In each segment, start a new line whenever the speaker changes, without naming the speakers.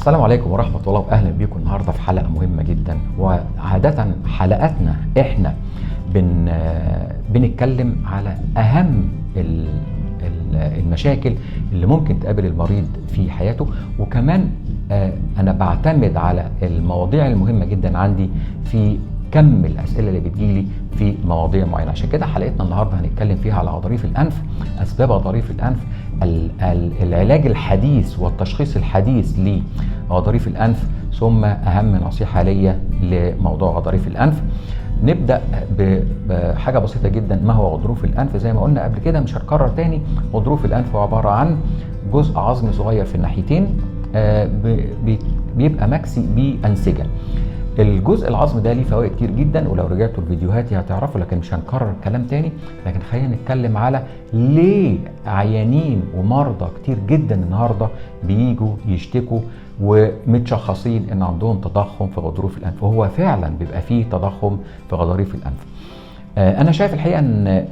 السلام عليكم ورحمة الله وأهلا بكم النهاردة في حلقة مهمة جدا. وعادة حلقاتنا احنا بنتكلم على أهم المشاكل اللي ممكن تقابل المريض في حياته، وكمان أنا بعتمد على المواضيع المهمة جدا عندي في كم الأسئلة اللي بتجيلي في مواضيع معينة. عشان كده حلقتنا النهاردة هنتكلم فيها على غضاريف الأنف، أسباب غضاريف الأنف، العلاج الحديث والتشخيص الحديث لغضاريف الأنف، ثم أهم نصيحة ليا لموضوع غضاريف الأنف. نبدأ بحاجة بسيطة جدا. ما هو غضروف الأنف؟ زي ما قلنا قبل كده، مش هنكرر تاني. غضروف الأنف هو عبارة عن جزء عظمي صغير في الناحيتين بيبقى مكسي بأنسجة. الجزء العظمي ده ليه فوائد كتير جدا، ولو رجعتوا الفيديوهات هتعرفوا، لكن مش هنكرر الكلام تاني. لكن خلينا نتكلم على ليه عيانين ومرضى كتير جدا النهارده بييجوا يشتكوا ومتشخصين ان عندهم تضخم في غضروف الانف، وهو فعلا بيبقى فيه تضخم في غضاريف الانف. انا شايف الحقيقه ان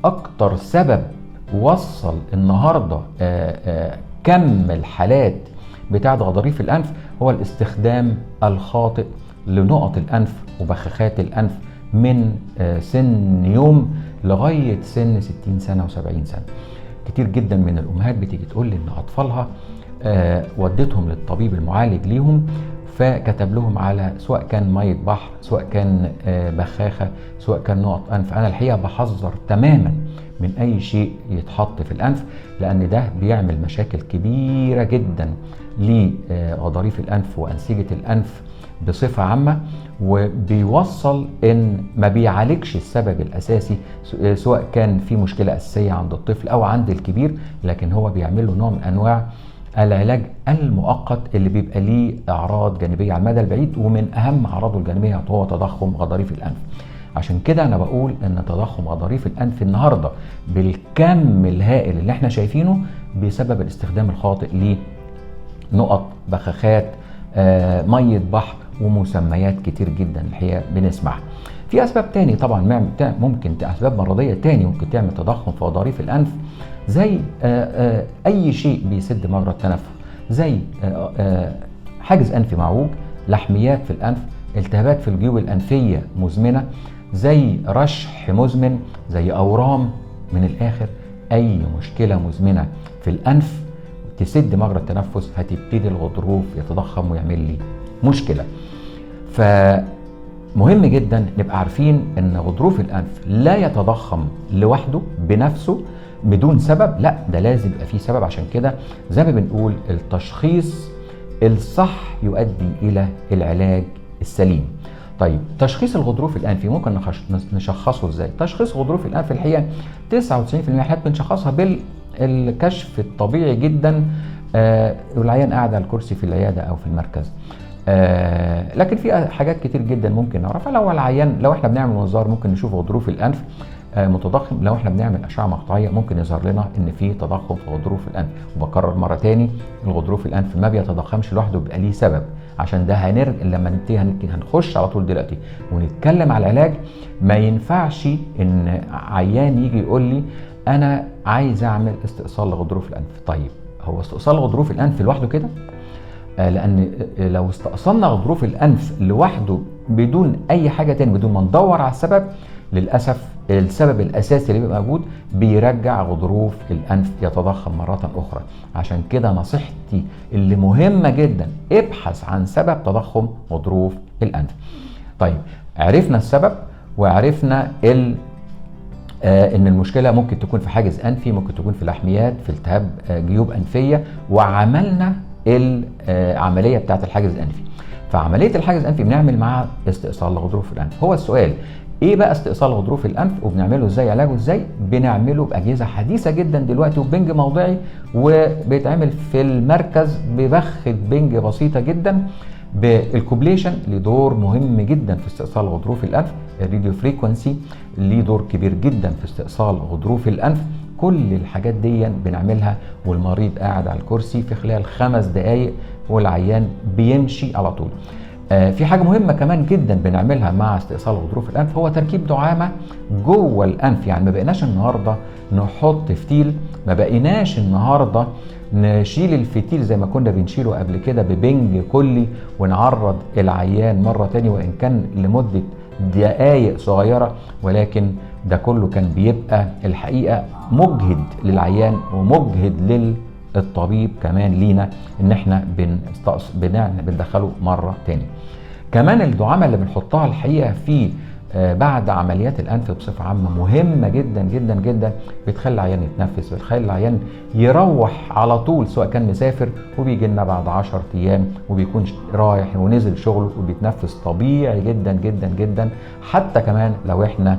اكتر سبب وصل النهارده كم الحالات بتاعه غضاريف الانف هو الاستخدام الخاطئ لنقط الأنف وبخاخات الأنف من سن يوم لغاية سن 60 سنة و70 سنة. كتير جدا من الأمهات بتيجي تقول لي إن أطفالها ودتهم للطبيب المعالج ليهم، فكتب لهم على سواء كان مية بحر، سواء كان بخاخة، سواء كان نقط أنف. أنا الحقيقة بحذر تماما من أي شيء يتحط في الأنف، لأن ده بيعمل مشاكل كبيرة جدا لغضاريف الأنف وأنسجة الأنف بصفة عامة، وبيوصل ان ما بيعالجش السبب الاساسي، سواء كان في مشكلة اساسية عند الطفل او عند الكبير، لكن هو بيعمل له نوع من انواع العلاج المؤقت اللي بيبقى ليه اعراض جانبية على المدى البعيد، ومن اهم اعراضه الجانبية هو تضخم غضاريف الانف. عشان كده انا بقول ان تضخم غضاريف الانف النهارده بالكم الهائل اللي احنا شايفينه بسبب الاستخدام الخاطئ لنقط بخاخات مية بحر ومسميات كتير جدا الحقيقة بنسمعها. في أسباب تاني طبعا ممكن أسباب مرضية تاني ممكن تعمل تضخم في غضاريف الأنف، زي أي شيء بيسد مجرى التنفس، زي حاجز أنفي معوج، لحميات في الأنف، التهابات في الجيوب الأنفية مزمنة، زي رشح مزمن، زي أورام. من الآخر أي مشكلة مزمنة في الأنف تسد مجرى التنفس هتبتدي الغضروف يتضخم ويعمل لي مشكلة. فمهم جدا نبقى عارفين ان غضروف الانف لا يتضخم لوحده بنفسه بدون سبب، لا ده لازم يبقى فيه سبب. عشان كده زي ما بنقول التشخيص الصح يؤدي الى العلاج السليم. طيب تشخيص الغضروف الانفي ممكن نشخصه ازاي؟ تشخيص غضروف الانف الحقيقة 99% من الحالات بنشخصها الكشف الطبيعي جدا، والعيان قاعد على الكرسي في العياده او في المركز. لكن في حاجات كتير جدا ممكن نعرفها. لو احنا بنعمل منظار ممكن نشوف غضروف الانف متضخم. لو احنا بنعمل اشعه مقطعيه ممكن يظهر لنا ان في تضخم في غضروف الانف. وبكرر مره تاني، الغضروف الانف ما بيتضخمش لوحده، بيبقى ليه سبب. عشان ده لما هنخش على طول دلوقتي ونتكلم على العلاج. ما ينفعش ان عيان يجي يقول لي انا عايز اعمل استئصال لغضروف الانف. طيب هو استئصال غضروف الانف لوحده كده؟ لان لو استأصلنا غضروف الانف لوحده بدون اي حاجه تاني، بدون ما ندور على السبب، للاسف السبب الاساسي اللي بيبقى موجود بيرجع غضروف الانف يتضخم مره اخرى. عشان كده نصيحتي اللي مهمه جدا، ابحث عن سبب تضخم غضروف الانف. طيب عرفنا السبب وعرفنا ان المشكله ممكن تكون في حاجز انفي، ممكن تكون في لحميات، في التهاب جيوب انفيه، وعملنا العمليه بتاعه الحاجز الانفي. فعمليه الحاجز الانفي بنعمل معاها استئصال لغضروف الانف. هو السؤال ايه بقى استئصال غضروف الانف وبنعمله ازاي؟ علاجه ازاي؟ بنعمله باجهزه حديثه جدا دلوقتي، وبنج موضعي، وبيتعمل في المركز ببخه بنج بسيطه جدا. بالكوبليشن ليه دور مهم جدا في استئصال غضروف الانف. الراديو فريكونسي ليه دور كبير جدا في استئصال غضروف الانف. كل الحاجات دي بنعملها والمريض قاعد على الكرسي في خلال 5 دقائق والعيان بيمشي على طول. في حاجه مهمه كمان جدا بنعملها مع استئصال غضروف الانف، هو تركيب دعامه جوه الانف. يعني ما بقيناش النهارده نحط فتيل، ما بقيناش النهارده نشيل الفتيل زي ما كنا بنشيله قبل كده ببنج كلي ونعرض العيان مرة تاني، وإن كان لمدة دقايق صغيرة، ولكن ده كله كان بيبقى الحقيقة مجهد للعيان ومجهد للطبيب كمان لينا ان احنا بندخله مرة تاني. كمان الدعامة اللي بنحطها الحقيقة في بعد عمليات الانف بصفه عامه مهمه جدا جدا جدا، بتخلي العيان يتنفس، بتخلي العيان يروح على طول سواء كان مسافر وبيجي لنا بعد 10 ايام وبيكون رايح ونزل شغله وبيتنفس طبيعي جدا جدا جدا. حتى كمان لو احنا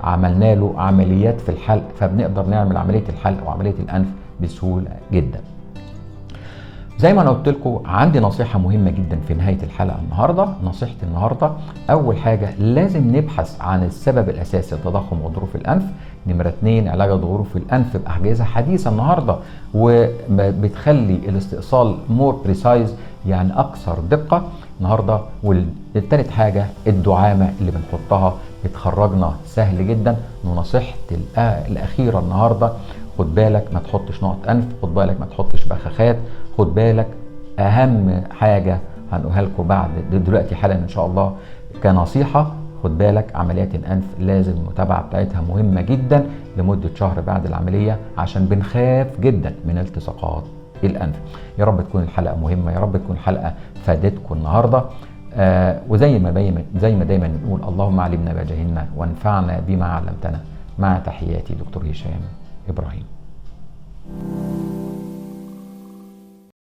عملنا له عمليات في الحلق، فبنقدر نعمل عمليه الحلق وعمليه الانف بسهوله جدا. زي ما انا قلت لكم، عندي نصيحه مهمه جدا في نهايه الحلقه النهارده. نصيحتي النهارده اول حاجه لازم نبحث عن السبب الاساسي لتضخم غضروف الانف. نمره 2 علاج غضروف الانف باجهزه حديثه النهارده وبتخلي الاستئصال مور بريسايز، يعني اكثر دقه النهارده. والثالث حاجه الدعامه اللي بنحطها بتخرجنا سهل جدا. ونصيحتي الاخيره النهارده، خد بالك ما تحطش نقط انف، خد بالك ما تحطش بخاخات، خد بالك اهم حاجه هنقولها لكم بعد دلوقتي حالا ان شاء الله كنصيحه، خد بالك عمليات الانف لازم المتابعه بتاعتها مهمه جدا لمده شهر بعد العمليه، عشان بنخاف جدا من التصاقات الانف. يا رب تكون الحلقه مهمه، يا رب تكون الحلقه فادتكم النهارده. وزي ما دايما نقول، اللهم علمنا ما جهلنا وانفعنا بما علمتنا. مع تحياتي دكتور هشام إبراهيم.